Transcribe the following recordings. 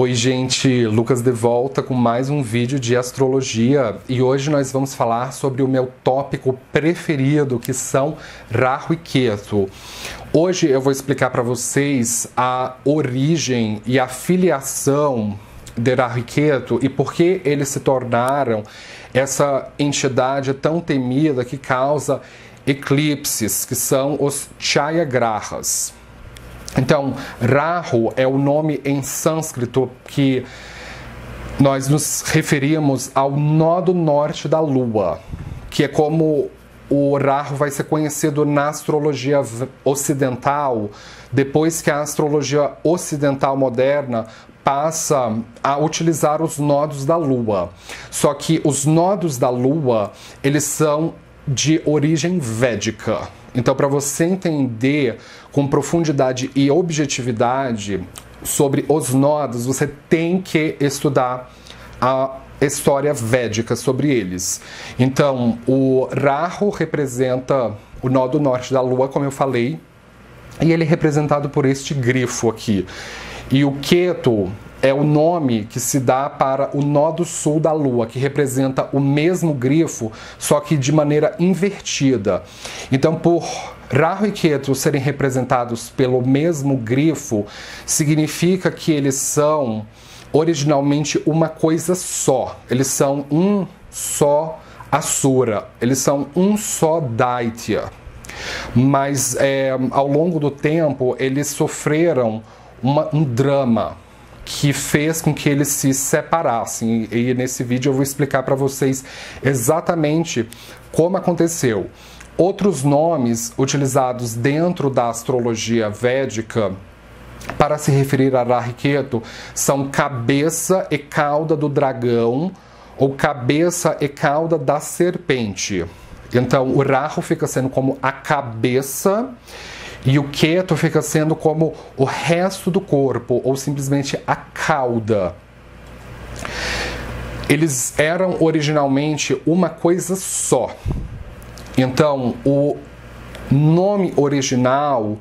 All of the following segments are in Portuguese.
Oi gente, Lucas de volta com mais um vídeo de astrologia e hoje nós vamos falar sobre o meu tópico preferido, que são Rahu e Ketu. Hoje eu vou explicar para vocês a origem e a filiação de Rahu e Ketu e por que eles se tornaram essa entidade tão temida que causa eclipses, que são os Chayagrahas. Então, Rahu é o nome em sânscrito que nós nos referimos ao nó do norte da Lua, que é como o Rahu vai ser conhecido na astrologia ocidental, depois que a astrologia ocidental moderna passa a utilizar os nodos da Lua. Só que os nodos da Lua, eles são de origem védica. Então, para você entender com profundidade e objetividade sobre os nodos, você tem que estudar a história védica sobre eles. Então, o Rahu representa o nó do norte da Lua, como eu falei, e ele é representado por este grifo aqui. E o Ketu é o nome que se dá para o nó do sul da Lua, que representa o mesmo grifo, só que de maneira invertida. Então, por Rahu e Ketu serem representados pelo mesmo grifo, significa que eles são originalmente uma coisa só. Eles são um só Asura, eles são um só Daitya. Mas ao longo do tempo, eles sofreram um drama que fez com que eles se separassem. E nesse vídeo eu vou explicar para vocês exatamente como aconteceu. Outros nomes utilizados dentro da astrologia védica para se referir a Rahu e Ketu são cabeça e cauda do dragão ou cabeça e cauda da serpente. Então o Rahu fica sendo como a cabeça e o Ketu fica sendo como o resto do corpo, ou simplesmente a cauda. Eles eram originalmente uma coisa só. Então, o nome original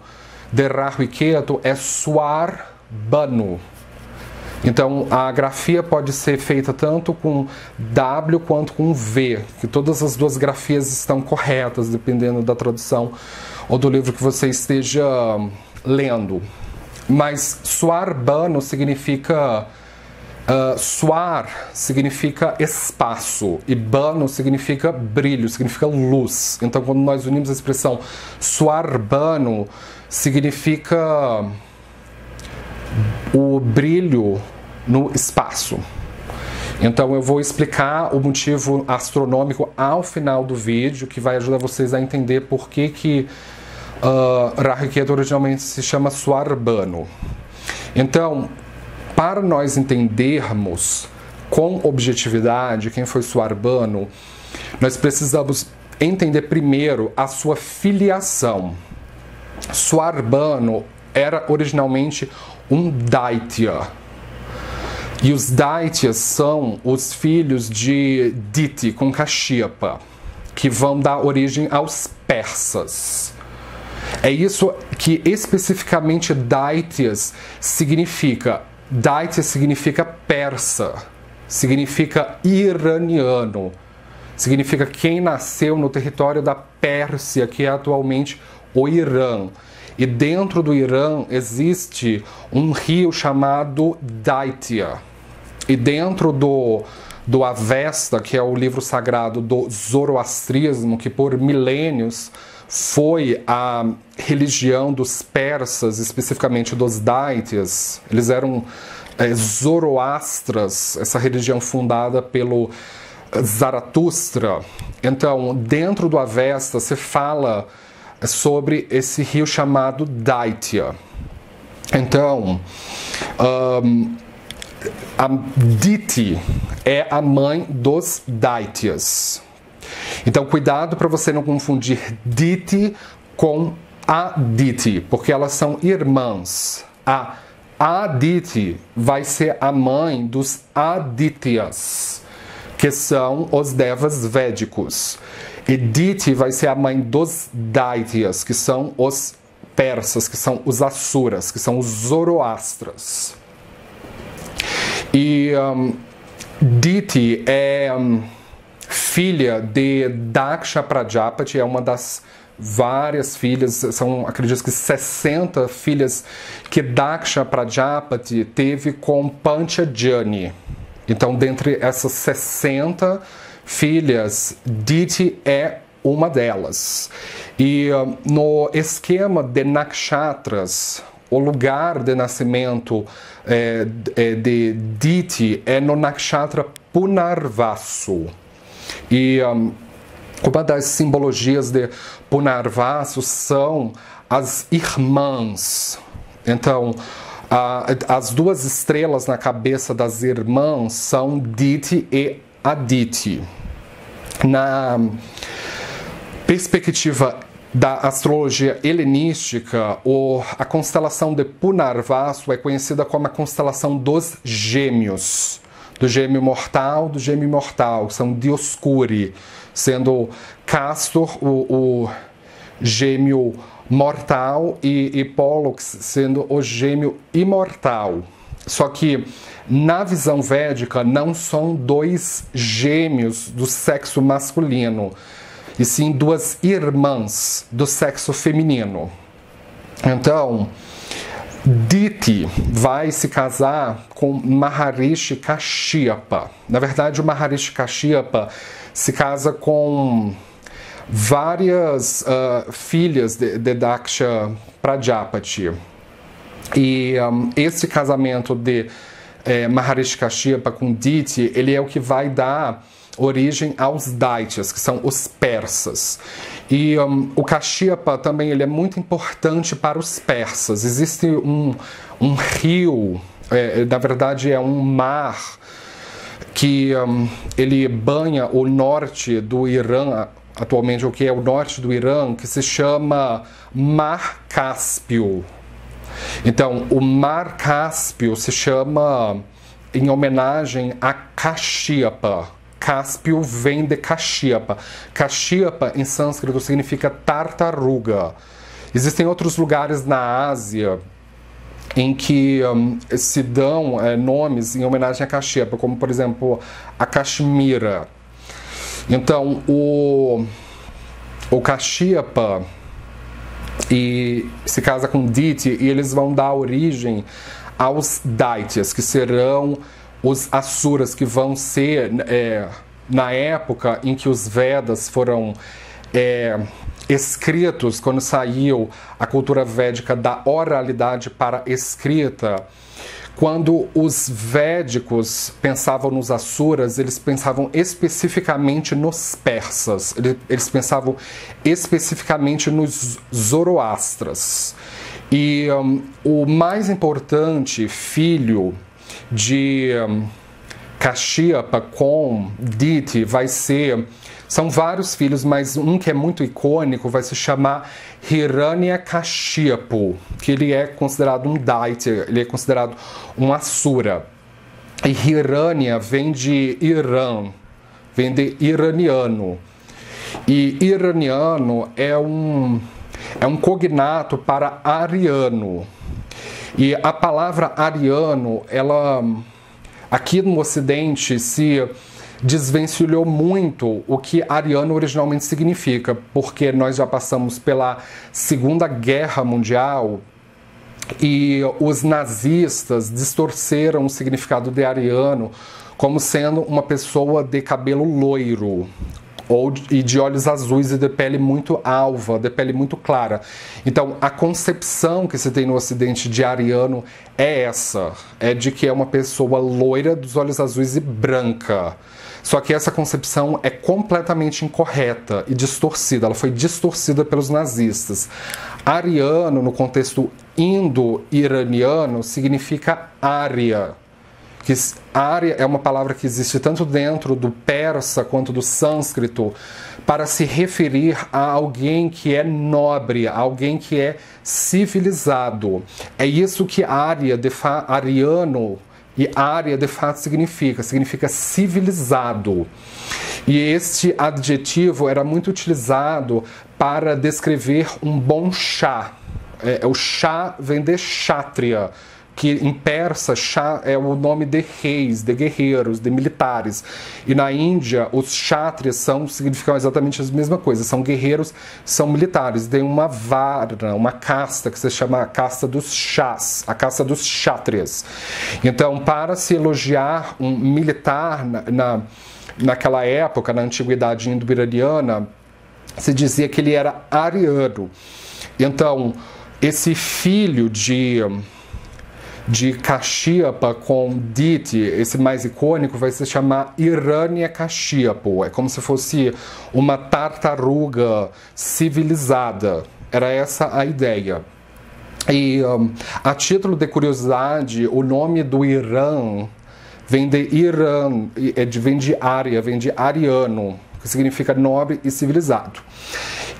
de Rahu e Ketu é Swarbanu. Então, a grafia pode ser feita tanto com W quanto com V, que todas as duas grafias estão corretas, dependendo da tradução ou do livro que você esteja lendo. Mas Swarbanu significa... Swar significa espaço e Banu significa brilho, significa luz. Então, quando nós unimos a expressão Swarbanu, significa o brilho no espaço. Então, eu vou explicar o motivo astronômico ao final do vídeo, que vai ajudar vocês a entender por que Rahu e Ketu originalmente se chama Swarbanu. Então, para nós entendermos com objetividade quem foi Swarbanu, nós precisamos entender primeiro a sua filiação. Swarbanu era originalmente um Daitya. E os Daityas são os filhos de Diti com Kashyapa, que vão dar origem aos persas. É isso que especificamente Daityas significa. Daitya significa persa, significa iraniano, significa quem nasceu no território da Pérsia, que é atualmente o Irã. E dentro do Irã existe um rio chamado Daitya. E dentro do Avesta, que é o livro sagrado do zoroastrismo, que por milênios foi a religião dos persas, especificamente dos Daityas. Eles eram zoroastras, essa religião fundada pelo Zaratustra. Então, dentro do Avesta se fala sobre esse rio chamado Daitya. Então, a Diti é a mãe dos Daityas. Então, cuidado para você não confundir Diti com Aditi, porque elas são irmãs. A Aditi vai ser a mãe dos Adityas, que são os devas védicos. E Diti vai ser a mãe dos Daityas, que são os persas, que são os asuras, que são os zoroastras. E Diti é filha de Daksha Prajapati, é uma das várias filhas, são, acredito que 60 filhas que Daksha Prajapati teve com Panchajani. Então, dentre essas 60 filhas, Diti é uma delas. E no esquema de nakshatras, o lugar de nascimento de Diti é no nakshatra Punarvasu. E uma das simbologias de Punarvasu são as irmãs. Então, as duas estrelas na cabeça das irmãs são Diti e Aditi. Na perspectiva da astrologia helenística, a constelação de Punarvasu é conhecida como a constelação dos gêmeos. Do gêmeo mortal, do gêmeo imortal, são Dioscuri, sendo Castor o gêmeo mortal e Pollux sendo o gêmeo imortal. Só que na visão védica não são dois gêmeos do sexo masculino, e sim duas irmãs do sexo feminino. Então, Diti vai se casar com Maharishi Kashyapa. Na verdade, o Maharishi Kashyapa se casa com várias filhas de Daksha Prajapati. E esse casamento de Maharishi Kashyapa com Diti, ele é o que vai dar origem aos Daityas, que são os persas. E o Kashyapa também ele é muito importante para os persas. Existe um rio, na verdade é um mar, que ele banha o norte do Irã, atualmente o que é o norte do Irã, que se chama Mar Cáspio. Então, o Mar Cáspio se chama em homenagem a Kashyapa. Cáspio vem de Kashyapa. Kashyapa em sânscrito significa tartaruga. Existem outros lugares na Ásia em que se dão nomes em homenagem a Kashyapa, como por exemplo a Caxemira. Então o Kashyapa se casa com Diti e eles vão dar origem aos Daityas, que serão os Asuras, que vão ser, na época em que os Vedas foram escritos, quando saiu a cultura védica da oralidade para escrita, quando os védicos pensavam nos Asuras, eles pensavam especificamente nos persas, eles pensavam especificamente nos Zoroastras. E o mais importante filho de Kashyapa com Diti são vários filhos, mas um que é muito icônico vai se chamar Hiranyakashipu, que ele é considerado um Daitya, ele é considerado um Asura. E Hiranya vem de Irã, vem de iraniano. E iraniano é um cognato para ariano. E a palavra ariano, ela aqui no Ocidente se desvencilhou muito o que ariano originalmente significa, porque nós já passamos pela Segunda Guerra Mundial e os nazistas distorceram o significado de ariano como sendo uma pessoa de cabelo loiro, e de olhos azuis e de pele muito alva, de pele muito clara. Então, a concepção que se tem no Ocidente de ariano é essa, é de que é uma pessoa loira, dos olhos azuis e branca. Só que essa concepção é completamente incorreta e distorcida, ela foi distorcida pelos nazistas. Ariano, no contexto indo-iraniano, significa ária. Que Arya é uma palavra que existe tanto dentro do persa quanto do sânscrito para se referir a alguém que é nobre, a alguém que é civilizado. É isso que ariano e Arya de fato significa civilizado. E este adjetivo era muito utilizado para descrever um bom chá. O chá vem de kshatriya, que em persa é o nome de reis, de guerreiros, de militares. E na Índia, os kshatriyas significam exatamente a mesma coisa, são guerreiros, são militares. Tem uma varna, uma casta que se chama a casta dos shas, a casta dos kshatriyas. Então, para se elogiar um militar naquela época, na antiguidade indo-iraniana, se dizia que ele era ariano. Então, esse filho de Kashyapa com Diti, esse mais icônico, vai se chamar Hiranyakashipu. É como se fosse uma tartaruga civilizada. Era essa a ideia. E a título de curiosidade, o nome do Irã vem de Irã, vem de Arya, vem de ariano, que significa nobre e civilizado.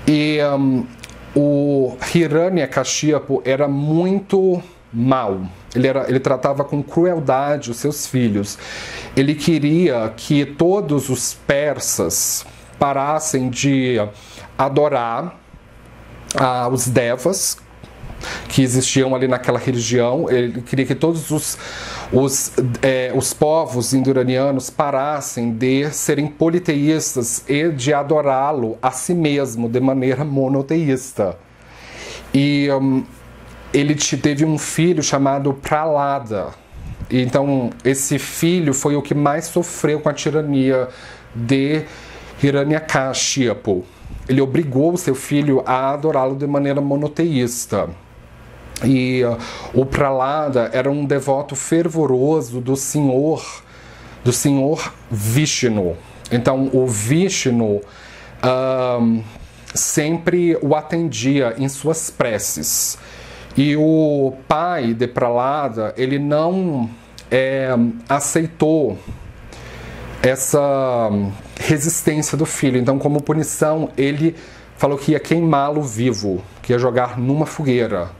E o Hiranyakashipu era muito mau. Ele tratava com crueldade os seus filhos. Ele queria que todos os persas parassem de adorar os devas que existiam ali naquela região. Ele queria que todos os povos indo-iranianos parassem de serem politeístas e de adorá-lo a si mesmo de maneira monoteísta. E ele teve um filho chamado Prahlada. Então, esse filho foi o que mais sofreu com a tirania de Hiranyakashipu. Ele obrigou o seu filho a adorá-lo de maneira monoteísta. E o Prahlada era um devoto fervoroso do Senhor Vishnu. Então, o Vishnu sempre o atendia em suas preces. E o pai de Prahlada, ele não aceitou essa resistência do filho. Então, como punição, ele falou que ia queimá-lo vivo, que ia jogar numa fogueira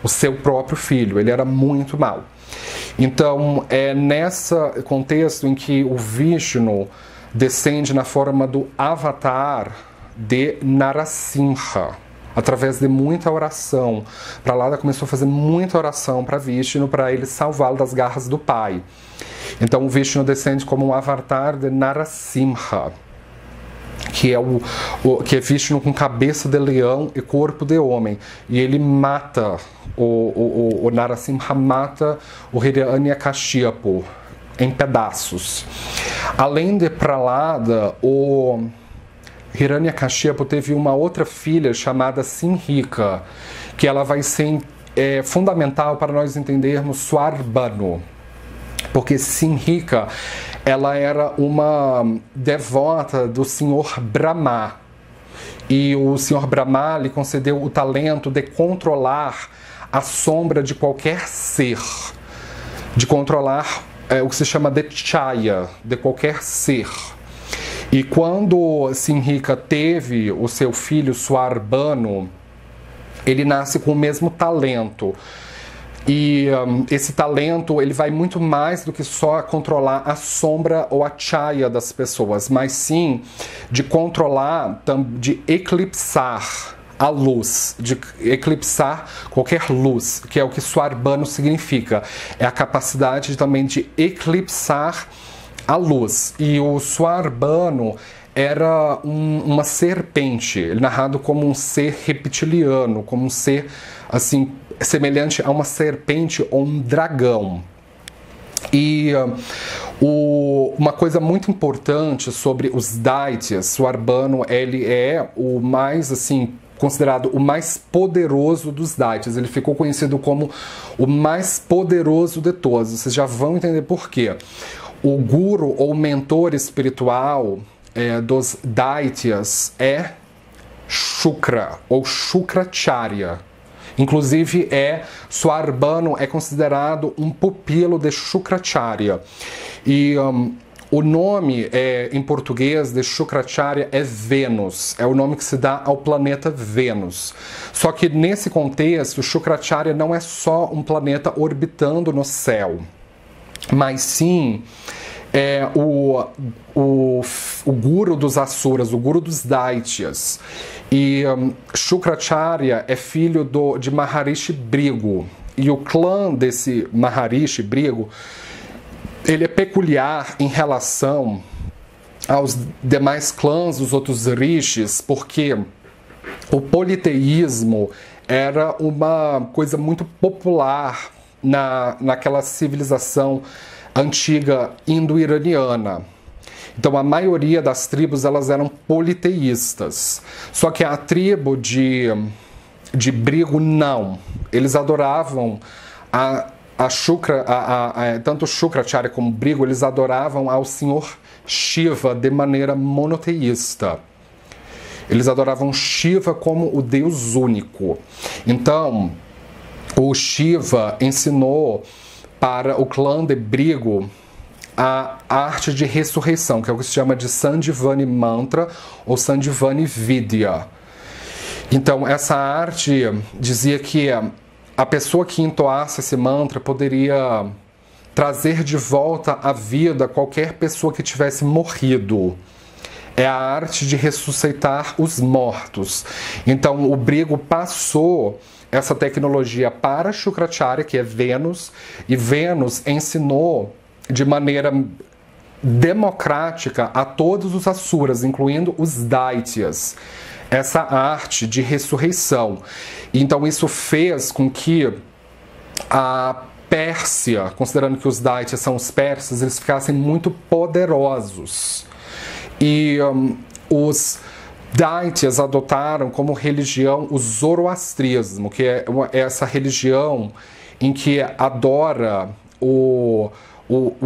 o seu próprio filho. Ele era muito mau. Então, é nesse contexto em que o Vishnu descende na forma do avatar de Narasimha, através de muita oração. Prahlada começou a fazer muita oração para Vishnu, para ele salvá-lo das garras do pai. Então o Vishnu descende como um avatar de Narasimha, que é Vishnu com cabeça de leão e corpo de homem. E ele mata, o Narasimha mata o Hiranyakashipu em pedaços. Além de Prahlada, o Hiranyakashipu teve uma outra filha chamada Simhika, que ela vai ser fundamental para nós entendermos Swarbanu, porque Simhika, ela era uma devota do Senhor Brahma, e o Senhor Brahma lhe concedeu o talento de controlar a sombra de qualquer ser, de controlar o que se chama de chaya, de qualquer ser. E quando Simhika teve o seu filho Swarbanu, ele nasce com o mesmo talento. E esse talento, ele vai muito mais do que só controlar a sombra ou a chaya das pessoas, mas sim de controlar, de eclipsar a luz, de eclipsar qualquer luz, que é o que Swarbanu significa. É a capacidade também de eclipsar a luz. E o Swarbanu era uma serpente, ele é narrado como um ser reptiliano, como um ser assim semelhante a uma serpente ou um dragão. E uma coisa muito importante sobre os Daityas, Swarbanu, ele é o mais assim considerado o mais poderoso dos Daityas. Ele ficou conhecido como o mais poderoso de todos. Vocês já vão entender por quê. O guru ou mentor espiritual dos Daityas é Shukra ou Shukracharya. Inclusive, Swarbanu é considerado um pupilo de Shukracharya. E o nome em português de Shukracharya é Vênus. É o nome que se dá ao planeta Vênus. Só que nesse contexto, Shukracharya não é só um planeta orbitando no céu, mas sim o guru dos Asuras, o guru dos Daityas. E Shukracharya é filho de Maharishi Bhrigu. E o clã desse Maharishi, Brigu, ele é peculiar em relação aos demais clãs dos outros rishis, porque o politeísmo era uma coisa muito popular naquela civilização antiga indo-iraniana. Então a maioria das tribos elas eram politeístas. Só que a tribo de Brigu não. Eles adoravam tanto Shukracharya como Brigu, eles adoravam ao senhor Shiva de maneira monoteísta. Eles adoravam Shiva como o Deus único. Então, o Shiva ensinou para o clã de Brigu a arte de ressurreição, que é o que se chama de Sandivani Mantra ou Sandivani Vidya. Então, essa arte dizia que a pessoa que entoasse esse mantra poderia trazer de volta à vida qualquer pessoa que tivesse morrido. É a arte de ressuscitar os mortos. Então, o Brigu passou essa tecnologia para Shukracharya, que é Vênus, e Vênus ensinou de maneira democrática a todos os asuras, incluindo os Daityas, essa arte de ressurreição. Então isso fez com que a Pérsia, considerando que os Daityas são os persas, eles ficassem muito poderosos. E os Daityas adotaram como religião o zoroastrismo, que é essa religião em que adora o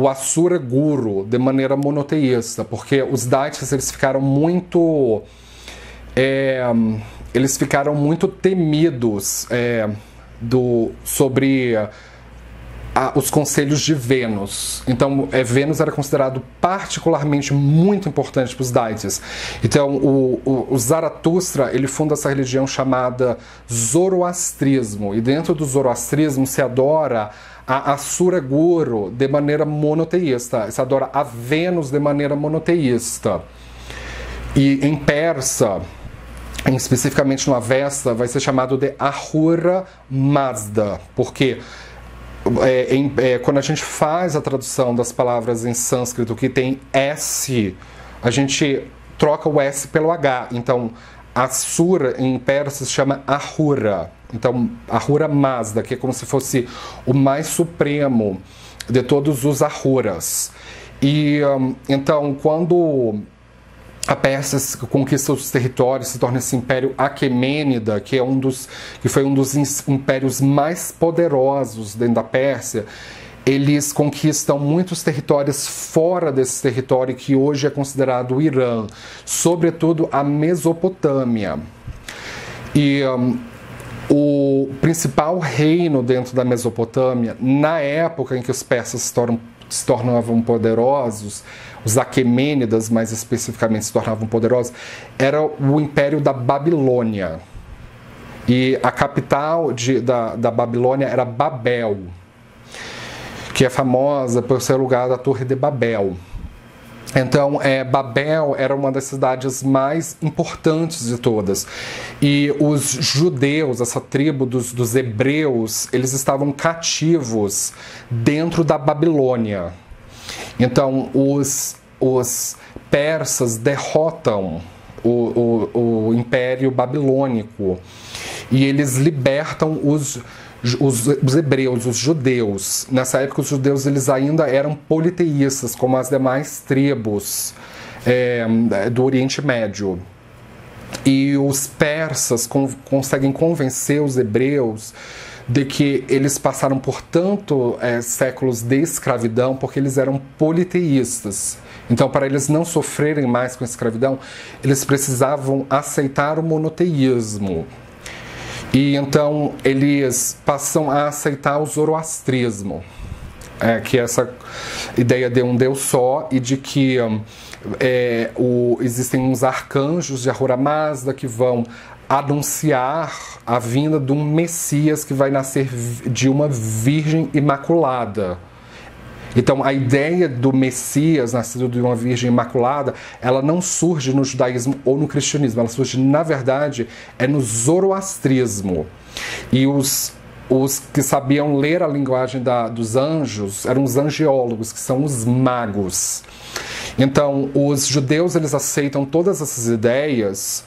Asura Guru de maneira monoteísta, porque os Daityas eles ficaram muito temidos sobre os conselhos de Vênus. Então, Vênus era considerado particularmente muito importante para os Daityas. Então, o Zaratustra, ele funda essa religião chamada Zoroastrismo. E dentro do Zoroastrismo se adora a Asura Guru de maneira monoteísta. Se adora a Vênus de maneira monoteísta. E em persa, especificamente no Avesta, vai ser chamado de Ahura Mazda, porque quando a gente faz a tradução das palavras em sânscrito que tem S, a gente troca o S pelo H. Então, Asura em persa se chama Ahura. Então, Ahura Mazda, que é como se fosse o mais supremo de todos os Ahuras. E então, quando a Pérsia conquista os territórios, se torna esse Império Aquemênida, que foi um dos impérios mais poderosos dentro da Pérsia. Eles conquistam muitos territórios fora desse território que hoje é considerado o Irã, sobretudo a Mesopotâmia. E o principal reino dentro da Mesopotâmia, na época em que os persas se tornavam poderosos, os Aquemênidas, mais especificamente, se tornavam poderosos, era o Império da Babilônia. E a capital da Babilônia era Babel, que é famosa por ser o lugar da Torre de Babel. Então, Babel era uma das cidades mais importantes de todas. E os judeus, essa tribo dos hebreus, eles estavam cativos dentro da Babilônia. Então, os persas derrotam o Império Babilônico e eles libertam os hebreus, os judeus. Nessa época, os judeus eles ainda eram politeístas, como as demais tribos do Oriente Médio. E os persas conseguem convencer os hebreus de que eles passaram por séculos de escravidão porque eles eram politeístas. Então, para eles não sofrerem mais com a escravidão, eles precisavam aceitar o monoteísmo. E então eles passam a aceitar o zoroastrismo, que é essa ideia de um Deus só e de que existem uns arcanjos de Ahura Mazda que vão anunciar a vinda de um Messias que vai nascer de uma virgem imaculada. Então, a ideia do Messias nascido de uma virgem imaculada, ela não surge no judaísmo ou no cristianismo, ela surge, na verdade, no zoroastrismo. E os os que sabiam ler a linguagem dos anjos eram os angeólogos, que são os magos. Então, os judeus, eles aceitam todas essas ideias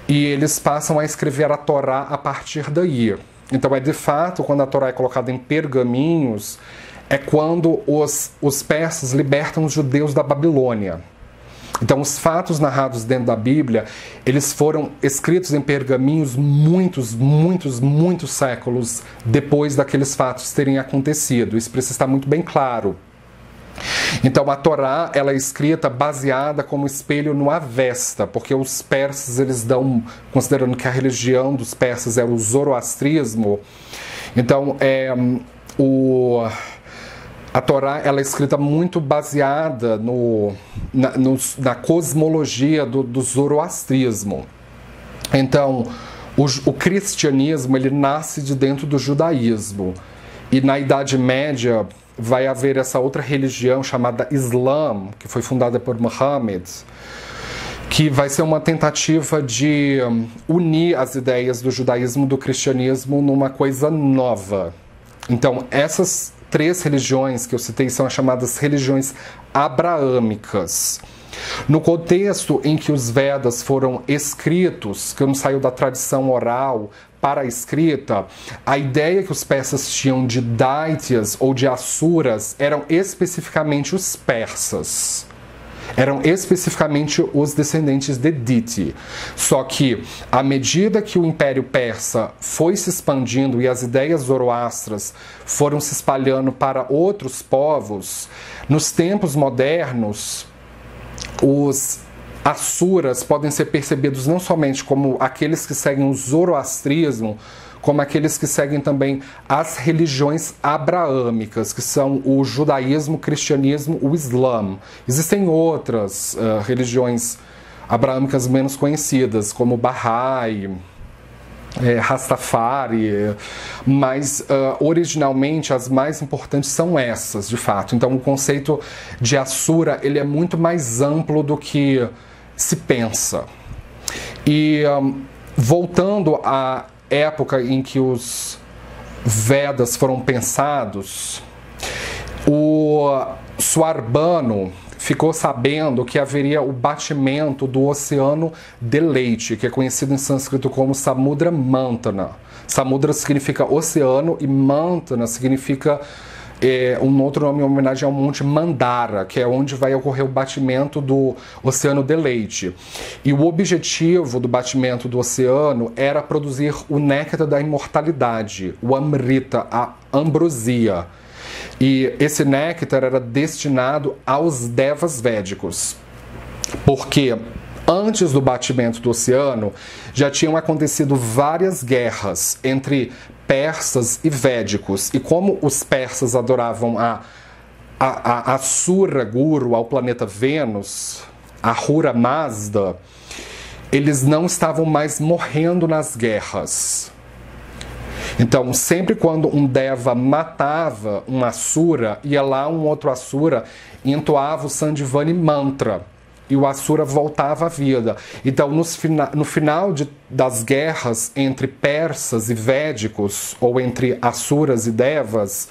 e eles passam a escrever a Torá a partir daí. Então, de fato, quando a Torá é colocada em pergaminhos, é quando os persas libertam os judeus da Babilônia. Então, os fatos narrados dentro da Bíblia, eles foram escritos em pergaminhos muitos séculos depois daqueles fatos terem acontecido. Isso precisa estar muito bem claro. Então, a Torá, ela é escrita baseada como espelho no Avesta, porque os persas, eles dão, considerando que a religião dos persas é o zoroastrismo, então, a Torá, ela é escrita muito baseada na cosmologia do zoroastrismo. Então, o cristianismo, ele nasce de dentro do judaísmo. E na Idade Média vai haver essa outra religião chamada Islã, que foi fundada por Muhammad, que vai ser uma tentativa de unir as ideias do judaísmo e do cristianismo numa coisa nova. Então, essas 3 religiões que eu citei são as chamadas religiões abraâmicas. No contexto em que os Vedas foram escritos, que não saiu da tradição oral para a escrita, a ideia que os persas tinham de Daityas ou de Asuras eram especificamente os persas. Eram especificamente os descendentes de Diti. Só que, à medida que o Império Persa foi se expandindo e as ideias zoroastras foram se espalhando para outros povos, nos tempos modernos, os Asuras podem ser percebidos não somente como aqueles que seguem o zoroastrismo, como aqueles que seguem também as religiões abraâmicas, que são o judaísmo, o cristianismo, o islã. Existem outras religiões abraâmicas menos conhecidas, como Bahá'í, Rastafari, mas originalmente as mais importantes são essas, de fato. Então o conceito de Asura, ele é muito mais amplo do que se pensa. E voltando à época em que os Vedas foram pensados, o Suarbano ficou sabendo que haveria o batimento do Oceano de Leite, que é conhecido em sânscrito como Samudra Mantana. Samudra significa oceano e Mantana significa um outro nome em homenagem ao Monte Mandara, que é onde vai ocorrer o batimento do Oceano de Leite. E o objetivo do batimento do oceano era produzir o néctar da imortalidade, o Amrita, a ambrosia. E esse néctar era destinado aos devas védicos, porque antes do batimento do oceano já tinham acontecido várias guerras entre persas e védicos, e como os persas adoravam a Asura Guru, ao planeta Vênus, a Ahura Mazda, eles não estavam mais morrendo nas guerras. Então, sempre quando um Deva matava um Asura, ia lá um outro Asura e entoava o Sandivani Mantra, e o Asura voltava à vida. Então, no final das guerras entre persas e védicos, ou entre Asuras e Devas,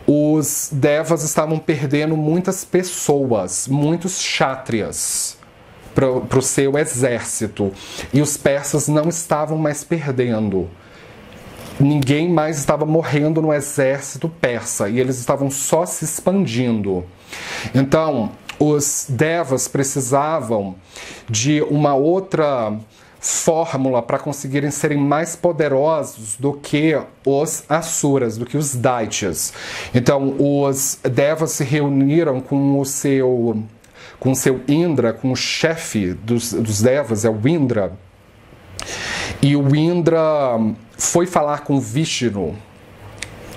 os Devas estavam perdendo muitas pessoas, muitos kshatriyas, para o seu exército. E os persas não estavam mais perdendo. Ninguém mais estava morrendo no exército persa, e eles estavam só se expandindo. Então, os Devas precisavam de uma outra fórmula para conseguirem serem mais poderosos do que os Asuras, do que os Daityas. Então, os Devas se reuniram com o seu Indra, com o chefe dos Devas, é o Indra. E o Indra foi falar com Vishnu,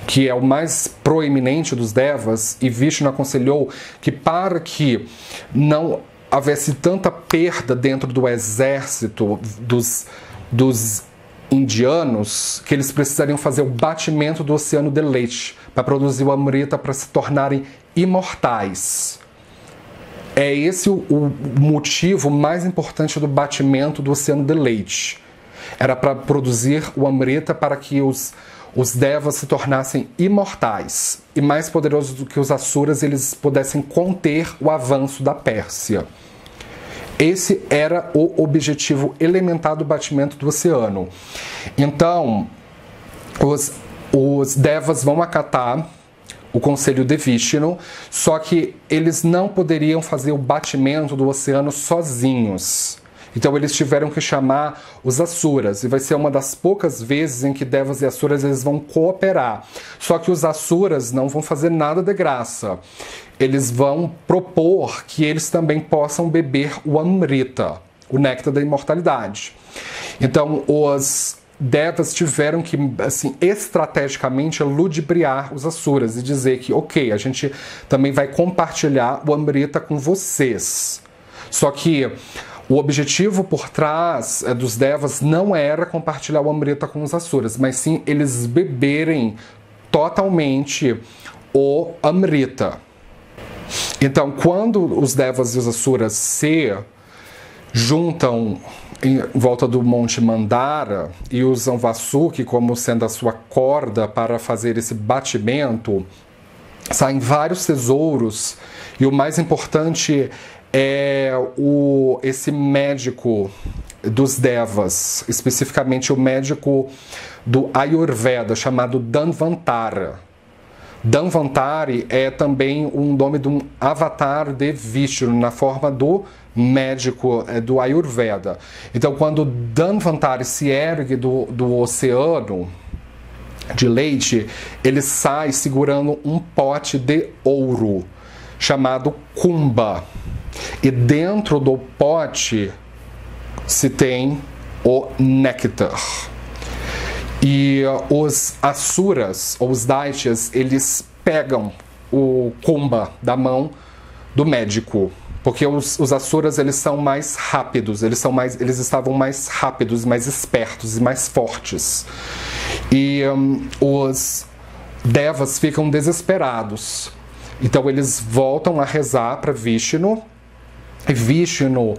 que é o mais proeminente dos Devas, e Vishnu aconselhou que para que não houvesse tanta perda dentro do exército dos indianos, que eles precisariam fazer o batimento do Oceano de Leite para produzir o Amrita para se tornarem imortais. É esse o motivo mais importante do batimento do Oceano de Leite. Era para produzir o Amrita para que os os Devas se tornassem imortais e mais poderosos do que os Asuras, eles pudessem conter o avanço da Pérsia. Esse era o objetivo elementar do batimento do oceano. Então, os Devas vão acatar o conselho de Vishnu, só que eles não poderiam fazer o batimento do oceano sozinhos. Então eles tiveram que chamar os Asuras, e vai ser uma das poucas vezes em que Devas e Asuras eles vão cooperar. Só que os Asuras não vão fazer nada de graça. Eles vão propor que eles também possam beber o Amrita, o néctar da imortalidade. Então os Devas tiveram que, assim, estrategicamente ludibriar os Asuras e dizer que, ok, a gente também vai compartilhar o Amrita com vocês. Só que o objetivo por trás dos Devas não era compartilhar o Amrita com os Asuras, mas sim eles beberem totalmente o Amrita. Então, quando os Devas e os Asuras se juntam em volta do Monte Mandara e usam Vasuki como sendo a sua corda para fazer esse batimento, saem vários tesouros, e o mais importante é esse médico dos Devas, especificamente o médico do Ayurveda, chamado Dhanvantara. Dhanvantari é também um nome de um avatar de Vishnu, na forma do médico do Ayurveda. Então, quando Dhanvantari se ergue do oceano de leite, ele sai segurando um pote de ouro, chamado Kumbha. E dentro do pote se tem o néctar. E os Asuras, ou os Daityas, eles pegam o Kumbha da mão do médico, porque os Asuras eles são mais rápidos, eles estavam mais rápidos, mais espertos e mais fortes. E os Devas ficam desesperados. Então eles voltam a rezar para Vishnu, e Vishnu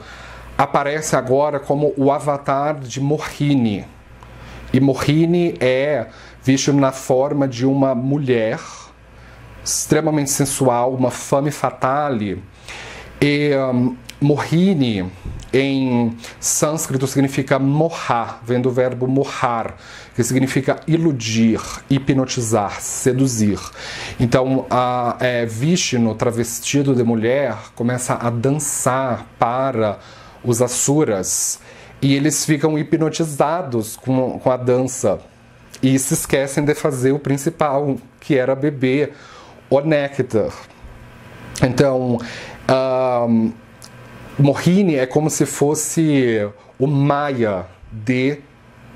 aparece agora como o avatar de Mohini. E Mohini é Vishnu na forma de uma mulher extremamente sensual, uma femme fatale. E Mohini em sânscrito significa mohar, vem do verbo mohar, que significa iludir, hipnotizar, seduzir. Então Vishnu, travestido de mulher, começa a dançar para os Asuras, e eles ficam hipnotizados com a dança e se esquecem de fazer o principal, que era beber o néctar. Então, Mohini é como se fosse o Maya de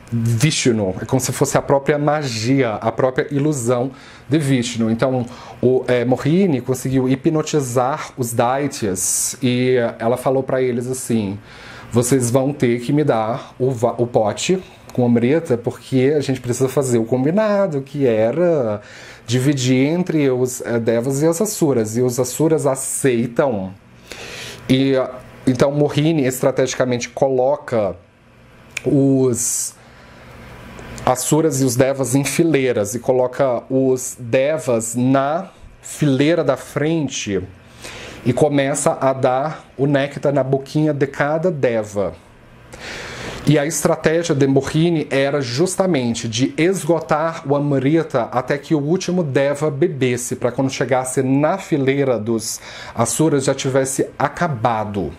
Vishnu, é como se fosse a própria magia, a própria ilusão de Vishnu. Então, Mohini conseguiu hipnotizar os Daityas, e ela falou para eles assim: vocês vão ter que me dar o pote com Amrita, porque a gente precisa fazer o combinado, que era dividir entre os Devas e os Asuras. E os Asuras aceitam. E então Mohini estrategicamente coloca os Asuras e os Devas em fileiras, e coloca os Devas na fileira da frente e começa a dar o néctar na boquinha de cada Deva. E a estratégia de Mohini era justamente de esgotar o Amrita até que o último Deva bebesse, para quando chegasse na fileira dos Asuras já tivesse acabado.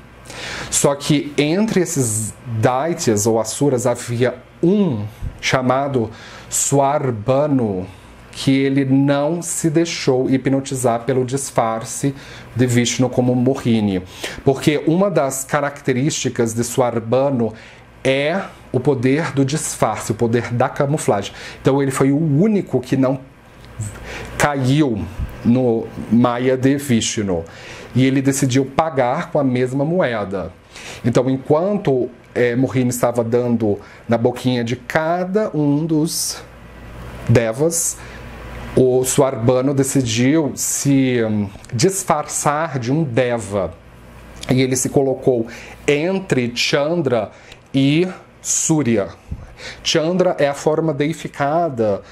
Só que entre esses Daityas ou Asuras havia um chamado Swarbanu, que ele não se deixou hipnotizar pelo disfarce de Vishnu como Mohini. Porque uma das características de Swarbanu é o poder do disfarce, o poder da camuflagem. Então ele foi o único que não caiu no Maya de Vishnu. E ele decidiu pagar com a mesma moeda. Então, enquanto Mohini estava dando na boquinha de cada um dos Devas, o Swarbanu decidiu se disfarçar de um Deva. E ele se colocou entre Chandra e Surya. Chandra é a forma deificada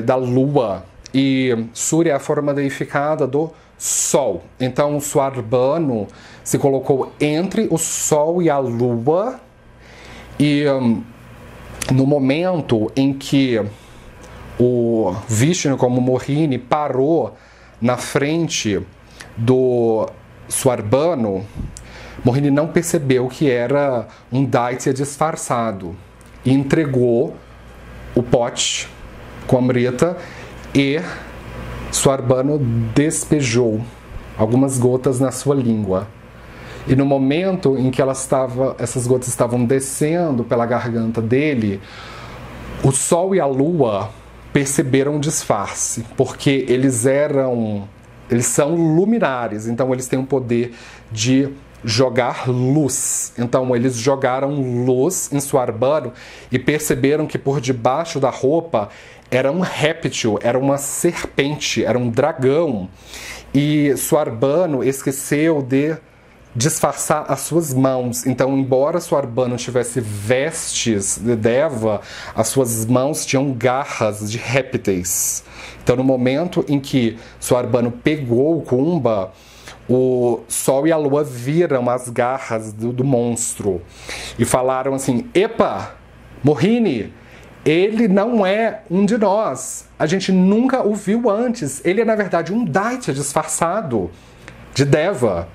da lua. E Surya é a forma deificada do sol. Então o Suarbano se colocou entre o sol e a lua. E no momento em que o Vishnu, como Mohini, parou na frente do Suarbano, Mohini não percebeu que era um Daitya disfarçado e entregou o pote com Amrita e Suarbano despejou algumas gotas na sua língua. E no momento em que essas gotas estavam descendo pela garganta dele, o sol e a lua perceberam o disfarce, porque eles são luminares, então eles têm o poder de jogar luz. Então eles jogaram luz em Suarbano e perceberam que por debaixo da roupa era um réptil, era uma serpente, era um dragão. E Suarbano esqueceu de disfarçar as suas mãos. Então, embora Suarbano tivesse vestes de Deva, as suas mãos tinham garras de répteis. Então, no momento em que Suarbano pegou o Kumbha, o sol e a lua viram as garras do monstro e falaram assim: epa, Mohini, ele não é um de nós. A gente nunca o viu antes. Ele é, na verdade, um Daitya disfarçado de Deva.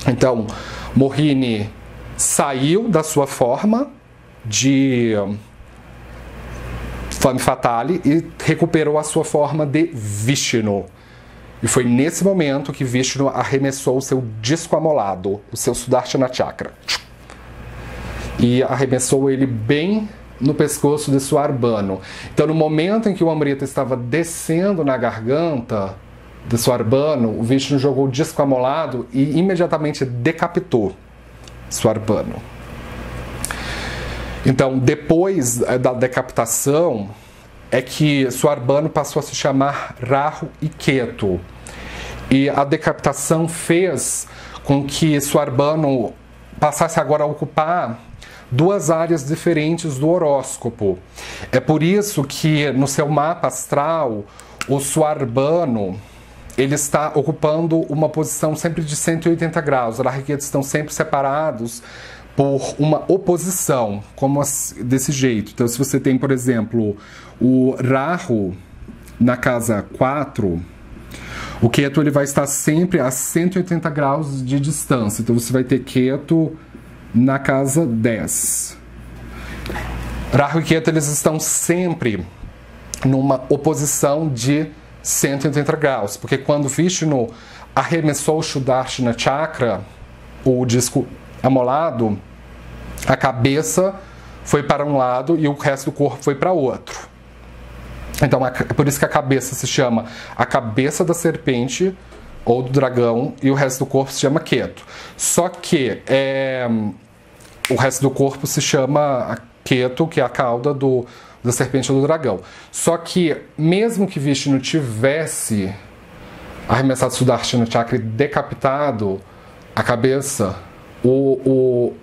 Então, Mohini saiu da sua forma de Femme Fatale e recuperou a sua forma de Vishnu. E foi nesse momento que Vishnu arremessou o seu disco amolado, o seu Sudarshana Chakra. E arremessou ele bem no pescoço de Suarbano. Então, no momento em que o Amrita estava descendo na garganta de Suarbano, o Vishnu jogou o disco amolado e imediatamente decapitou Suarbano. Então, depois da decapitação, é que Suarbano passou a se chamar Rahu e Ketu. E a decapitação fez com que Suarbano passasse agora a ocupar duas áreas diferentes do horóscopo. É por isso que no seu mapa astral, o Suarbano ele está ocupando uma posição sempre de 180 graus. Os Rahu e Ketu estão sempre separados por uma oposição, como desse jeito. Então, se você tem, por exemplo, o Rahu na casa 4, o Ketu ele vai estar sempre a 180 graus de distância. Então, você vai ter Ketu na casa 10. Rahu e Ketu eles estão sempre numa oposição de 180 graus, porque quando Vishnu arremessou o Sudarshana Chakra, o disco amolado, a cabeça foi para um lado e o resto do corpo foi para outro. Então é por isso que a cabeça se chama a cabeça da serpente ou do dragão e o resto do corpo se chama Ketu. Só que o resto do corpo se chama Ketu, que é a cauda da serpente ou do dragão. Só que mesmo que Vishnu tivesse arremessado Sudarshana Chakra e decapitado a cabeça, o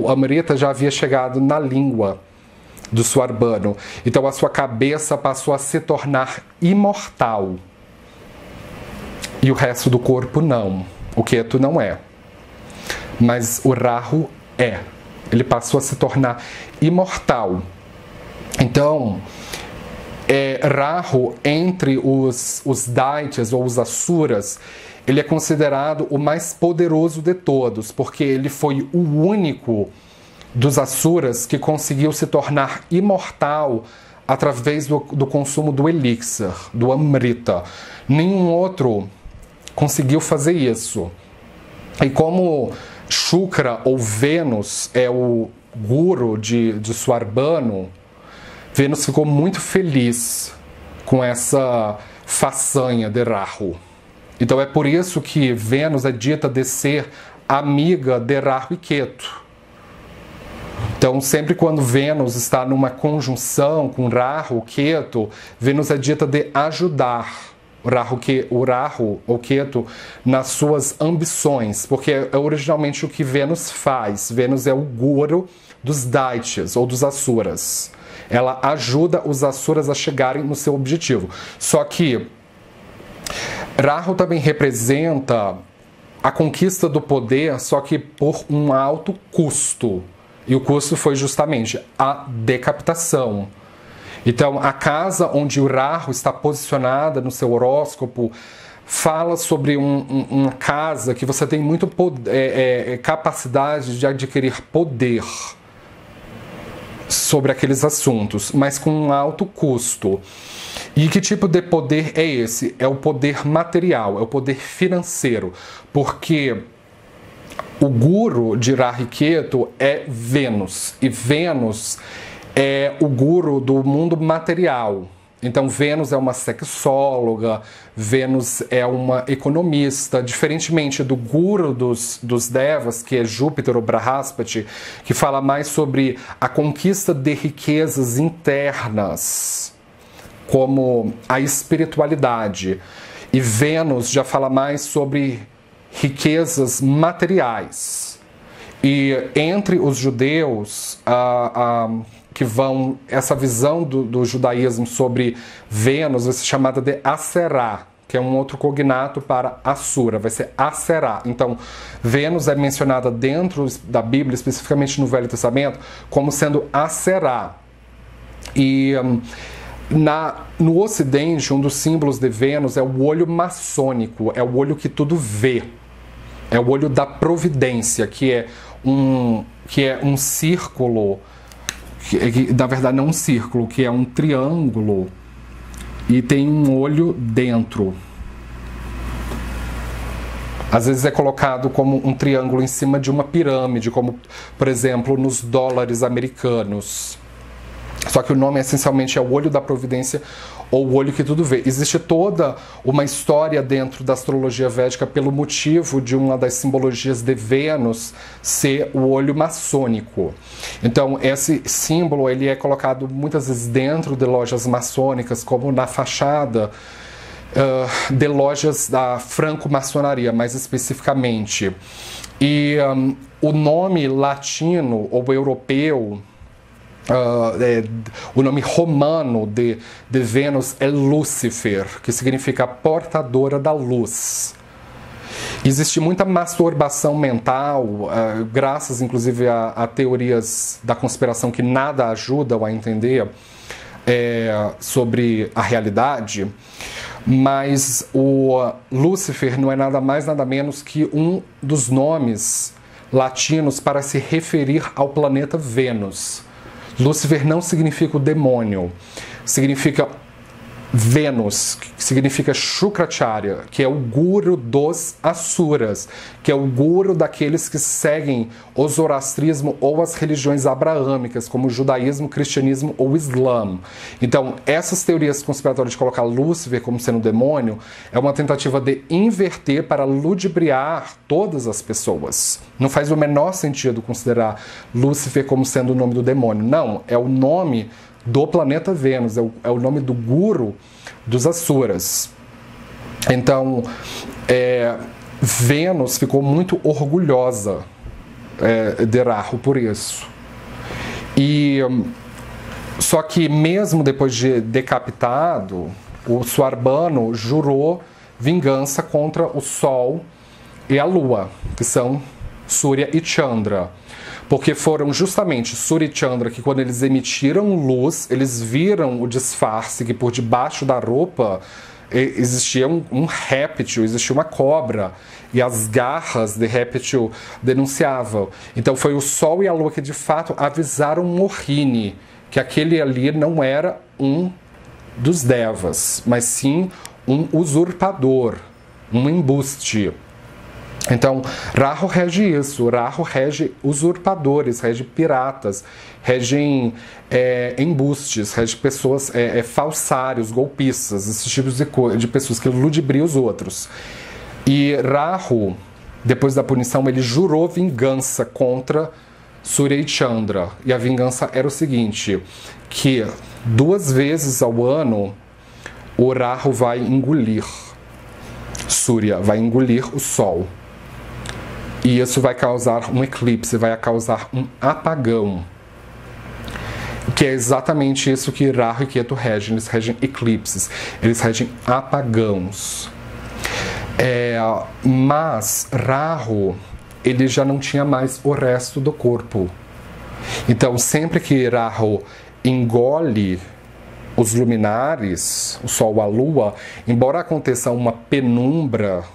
Amrita já havia chegado na língua do Suarbano. Então a sua cabeça passou a se tornar imortal. E o resto do corpo não. O Ketu não é. Mas o Rahu é. Ele passou a se tornar imortal. Então, Rahu, entre os Daityas ou os Asuras, ele é considerado o mais poderoso de todos, porque ele foi o único dos Asuras que conseguiu se tornar imortal através do consumo do elixir, do Amrita. Nenhum outro conseguiu fazer isso. E como Shukra ou Vênus é o guru de Suarbano, Vênus ficou muito feliz com essa façanha de Rahu. Então é por isso que Vênus é dita de ser amiga de Rahu e Ketu. Então sempre quando Vênus está numa conjunção com Rahu, Ketu, Vênus é dita de ajudar o Rahu ou Ketu nas suas ambições, porque é originalmente o que Vênus faz. Vênus é o guru dos Daityas ou dos Asuras. Ela ajuda os asuras a chegarem no seu objetivo. Só que Rahu também representa a conquista do poder, só que por um alto custo. E o custo foi justamente a decapitação. Então, a casa onde o Rahu está posicionada no seu horóscopo fala sobre uma casa que você tem muito capacidade de adquirir poder sobre aqueles assuntos, mas com um alto custo. E que tipo de poder é esse? É o poder material, é o poder financeiro, porque o guru de Rahu e Ketu é Vênus, e Vênus é o guru do mundo material. Então, Vênus é uma sexóloga, Vênus é uma economista, diferentemente do guru dos devas, que é Júpiter ou Brahaspati, que fala mais sobre a conquista de riquezas internas, como a espiritualidade. E Vênus já fala mais sobre riquezas materiais. E entre os judeus, que vão, essa visão do judaísmo sobre Vênus vai ser chamada de Aserá, que é um outro cognato para Asura, vai ser Aserá. Então, Vênus é mencionada dentro da Bíblia, especificamente no Velho Testamento, como sendo Aserá. E no Ocidente, um dos símbolos de Vênus é o olho maçônico, é o olho que tudo vê. É o olho da providência, que é um círculo, que na verdade não é um círculo, que é um triângulo e tem um olho dentro. Às vezes é colocado como um triângulo em cima de uma pirâmide, como, por exemplo, nos dólares americanos. Só que o nome essencialmente é o olho da providência ou o olho que tudo vê. Existe toda uma história dentro da astrologia védica pelo motivo de uma das simbologias de Vênus ser o olho maçônico. Então, esse símbolo ele é colocado muitas vezes dentro de lojas maçônicas, como na fachada de lojas da franco-maçonaria, mais especificamente. E o nome latino ou europeu, o nome romano de Vênus é Lúcifer, que significa portadora da luz. Existe muita masturbação mental, graças inclusive a teorias da conspiração que nada ajudam a entender sobre a realidade, mas o Lúcifer não é nada mais nada menos que um dos nomes latinos para se referir ao planeta Vênus. Lúcifer não significa o demônio, significa Vênus, que significa Shukracharya, que é o guru dos Asuras, que é o guru daqueles que seguem o zoroastrismo ou as religiões abraâmicas, como o judaísmo, cristianismo ou islã. Então, essas teorias conspiratórias de colocar Lúcifer como sendo demônio é uma tentativa de inverter para ludibriar todas as pessoas. Não faz o menor sentido considerar Lúcifer como sendo o nome do demônio. Não, é o nome do planeta Vênus, é o nome do guru dos Asuras. Então, Vênus ficou muito orgulhosa de Rahu por isso. Só que mesmo depois de decapitado, o Suarbano jurou vingança contra o Sol e a Lua, que são Surya e Chandra. Porque foram justamente Surya e Chandra que, quando eles emitiram luz, eles viram o disfarce que por debaixo da roupa existia um réptil, existia uma cobra, e as garras de réptil denunciavam. Então foi o Sol e a Lua que de fato avisaram Mohini que aquele ali não era um dos devas, mas sim um usurpador, um embuste. Então, Rahu rege isso, Rahu rege usurpadores, rege piratas, rege embustes, rege pessoas, falsários, golpistas, esses tipos de pessoas que ludibriam os outros. E Rahu, depois da punição, ele jurou vingança contra Surya e Chandra. E a vingança era o seguinte, que 2 vezes ao ano o Rahu vai engolir Surya, vai engolir o Sol. E isso vai causar um eclipse, vai causar um apagão. que é exatamente isso que Rahu e Ketu regem. Eles regem eclipses, eles regem apagãos. Mas Rahu, ele já não tinha mais o resto do corpo. Então, sempre que Rahu engole os luminares, o Sol, a Lua, embora aconteça uma penumbra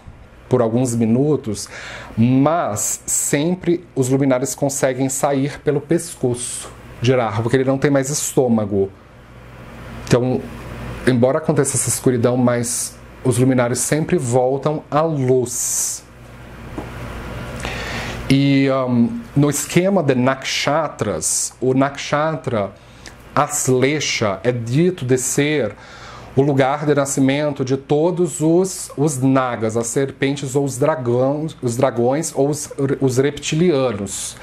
por alguns minutos, mas sempre os luminares conseguem sair pelo pescoço de Rahu, porque ele não tem mais estômago. Então, embora aconteça essa escuridão, mas os luminares sempre voltam à luz. E no esquema de nakshatras, o nakshatra Aslesha é dito de ser o lugar de nascimento de todos os nagas, as serpentes ou os dragões ou os reptilianos.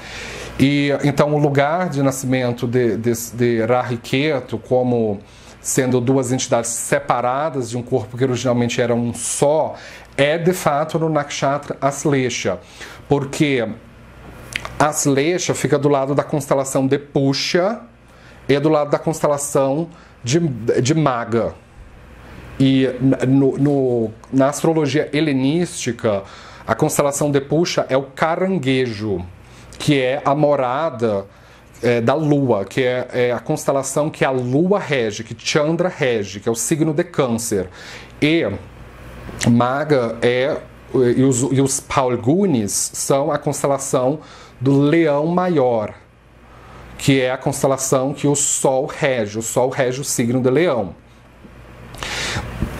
E então o lugar de nascimento de Rahu e Ketu, como sendo duas entidades separadas de um corpo que originalmente era um só, é de fato no nakshatra Aslesha, porque Aslesha fica do lado da constelação de Pusha e do lado da constelação de Maga. E na astrologia helenística, a constelação de Pusha é o caranguejo, que é a morada da Lua, que é a constelação que a Lua rege, que Chandra rege, que é o signo de Câncer. E Maga e os Palgunis são a constelação do Leão Maior, que é a constelação que o Sol rege. O Sol rege o signo de Leão.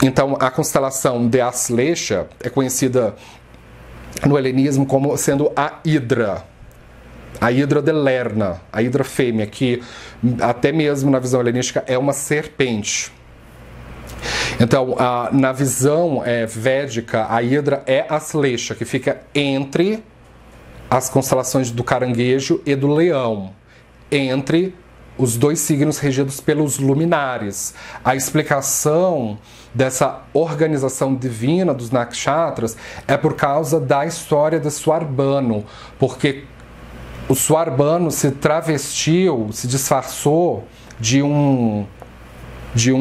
Então, a constelação de Aslesha é conhecida no helenismo como sendo a Hidra de Lerna, a Hidra fêmea, que até mesmo na visão helenística é uma serpente. Então, na visão védica, a Hidra é Aslesha, que fica entre as constelações do caranguejo e do leão, entre os dois signos regidos pelos luminares. A explicação dessa organização divina dos nakshatras é por causa da história de Swarbanu, porque o Swarbanu se travestiu, se disfarçou de um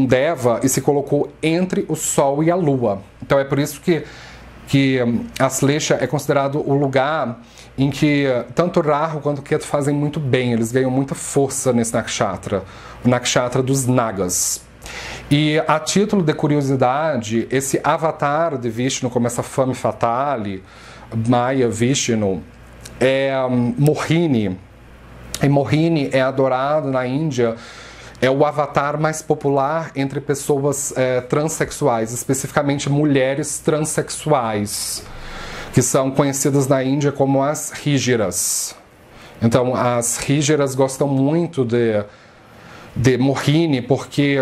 Deva e se colocou entre o Sol e a Lua. Então é por isso que Aslesha é considerado o lugar em que tanto Rahu quanto Ketu fazem muito bem, eles ganham muita força nesse nakshatra, o nakshatra dos Nagas. E a título de curiosidade, esse avatar de Vishnu, como essa femme fatale, Maya Vishnu, é Mohini. E Mohini é adorado na Índia, é o avatar mais popular entre pessoas transexuais, especificamente mulheres transexuais, que são conhecidas na Índia como as Rígiras. Então, as Rígiras gostam muito de Mohini, porque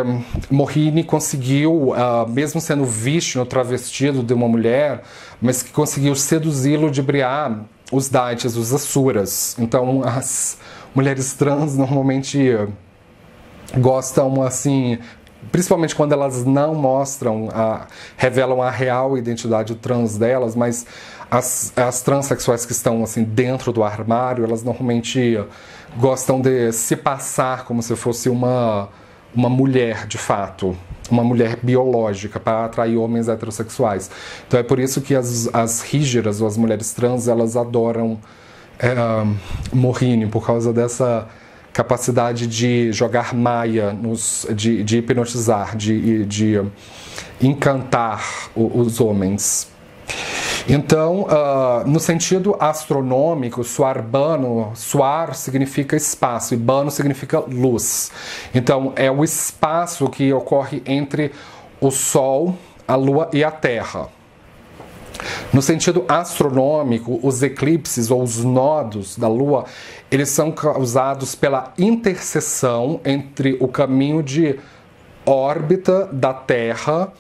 Mohini conseguiu, mesmo sendo Vishnu travestido de uma mulher, mas que conseguiu seduzi-lo de briar os Daityas, os Asuras. Então, as mulheres trans normalmente gostam, assim, principalmente quando elas não mostram, revelam a real identidade trans delas, mas as transexuais que estão assim dentro do armário, elas normalmente gostam de se passar como se fosse uma mulher de fato, uma mulher biológica, para atrair homens heterossexuais. Então é por isso que as rígidas, ou as mulheres trans, elas adoram Mohini, por causa dessa capacidade de jogar maia, de hipnotizar, de encantar os homens. Então, no sentido astronômico, Swarbanu, Swar significa espaço e Banu significa luz. Então, é o espaço que ocorre entre o Sol, a Lua e a Terra. No sentido astronômico, os eclipses ou os nodos da Lua, eles são causados pela interseção entre o caminho de órbita da Terra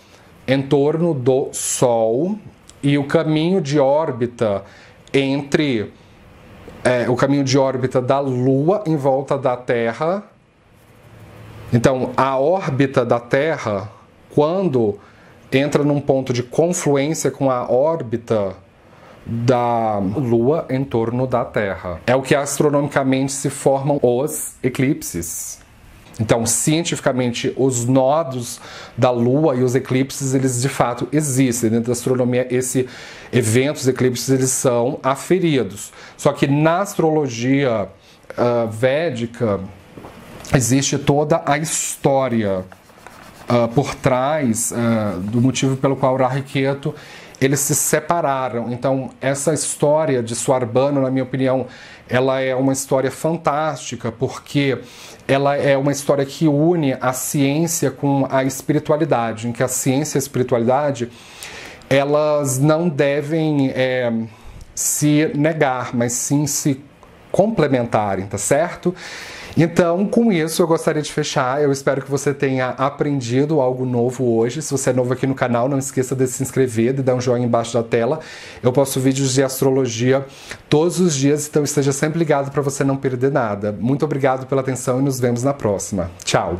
em torno do Sol e o caminho de órbita o caminho de órbita da Lua em volta da Terra. Então, a órbita da Terra, quando entra num ponto de confluência com a órbita da Lua em torno da Terra, é o que astronomicamente se formam os eclipses. Então, cientificamente, os nodos da Lua e os eclipses, eles de fato existem. Dentro da astronomia, eventos, eclipses, eles são aferidos. Só que na astrologia védica, existe toda a história por trás do motivo pelo qual Rahu e Ketu eles se separaram. Então, essa história de Swarbrana, na minha opinião, ela é uma história fantástica, porque ela é uma história que une a ciência com a espiritualidade, em que a ciência e a espiritualidade, elas não devem se negar, mas sim se complementarem, tá certo? Então, com isso, eu gostaria de fechar. Eu espero que você tenha aprendido algo novo hoje. Se você é novo aqui no canal, não esqueça de se inscrever, de dar um joinha embaixo da tela. Eu posto vídeos de astrologia todos os dias, então esteja sempre ligado para você não perder nada. Muito obrigado pela atenção e nos vemos na próxima. Tchau!